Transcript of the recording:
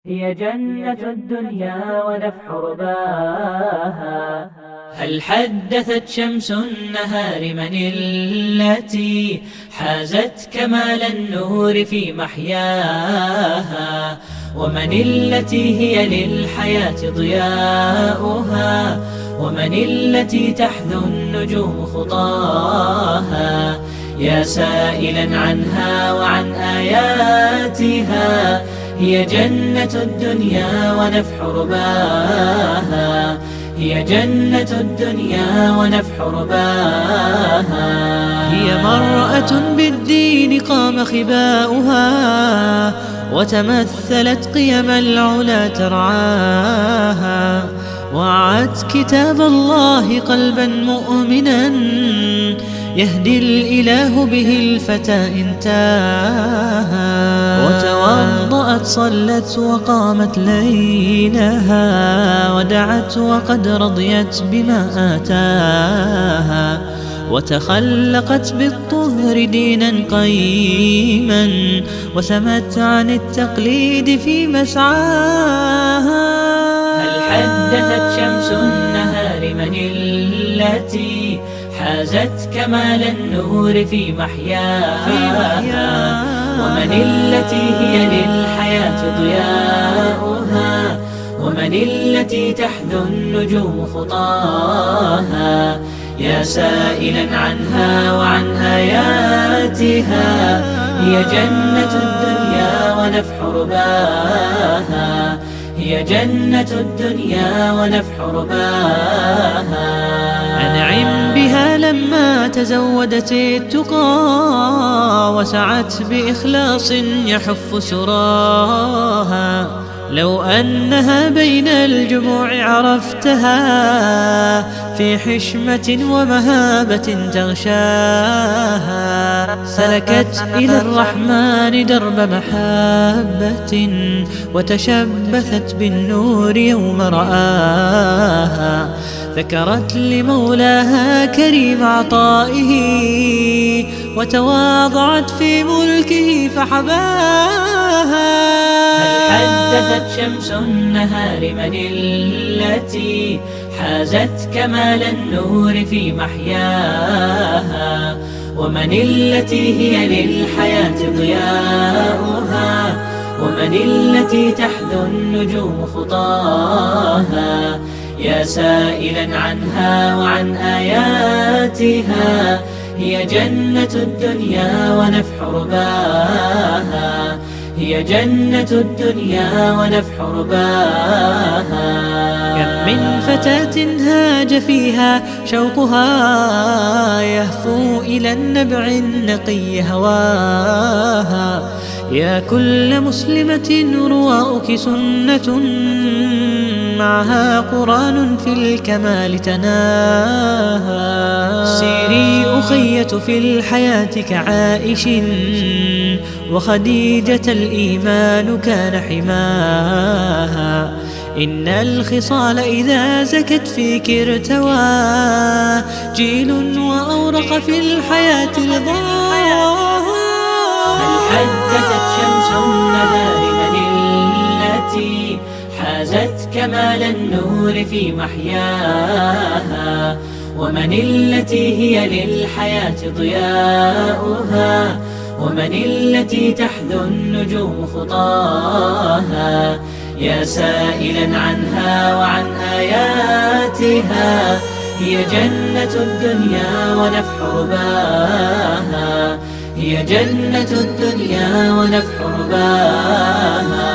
هي جنة الدنيا ونفح رباها. هل حدثت شمس النهار من التي حازت كمال النور في محياها؟ ومن التي هي للحياة ضياؤها؟ ومن التي تحذو النجوم خطاها؟ يا سائلا عنها وعن آياتها، هي جنة الدنيا ونفح رباها. هي جنة الدنيا ونفح رباها. هي مرأة بالدين قام خباؤها، وتمثلت قيم العلا ترعاها. وعت كتاب الله قلبا مؤمنا، يهدي الإله به الفتى إن تاها. وتوضأت صلت وقامت ليلها، ودعت وقد رضيت بما آتاها. وتخلقت بالطهر دينا قيما، وسمت عن التقليد في مسعاها. هل حدثت شمس النهار من التي حازت كمال النور في محياها؟ ومن التي هي للحياة ضياؤها؟ ومن التي تحذو النجوم خطاها؟ يا سائلا عنها وعن آياتها، هي جنة الدنيا ونفح رباها. هي جنة الدنيا ونفح رباها. أنعم بها لما تزودت التقى، وسعت بإخلاص يحف سراها. لو أنها بين الجموع عرفتها، في حشمة ومهابة تغشاها. سلكت إلى الرحمن درب محبة، وتشبثت بالنور يوم رآها. ذكرت لمولاها كريم عطائه، وتواضعت في ملكه فحباها. هل حدثت شمس النهار من التي حازت كمال النور في محياها؟ ومن التي هي للحياة ضياؤها؟ ومن التي تحذو النجوم خطاها؟ يا سائلا عنها وعن آياتها، هي جنة الدنيا ونفح رباها. هي جنة الدنيا ونفح رباها. كم من فتاة هاج فيها شوقها، يهفو إلى النبع النقي هواها. يا كل مسلمة رواؤك سنة، معها قرآن في الكمال تناها. سيري أخية في الحياة كعائش، وخديجة الإيمان كان حماها. إن الخصال إذا زكت فيك ارتوى، جيل وأورق في الحياة رضاها. هل حدثت شمس النهار من التي حازت كمال النور في محياها؟ ومن التي هي للحياة ضياؤها؟ ومن التي تحذو النجوم خطاها؟ يا سائلا عنها وعن آياتها، هي جنة الدنيا ونفح رباها. هي جنة الدنيا ونفح رباها.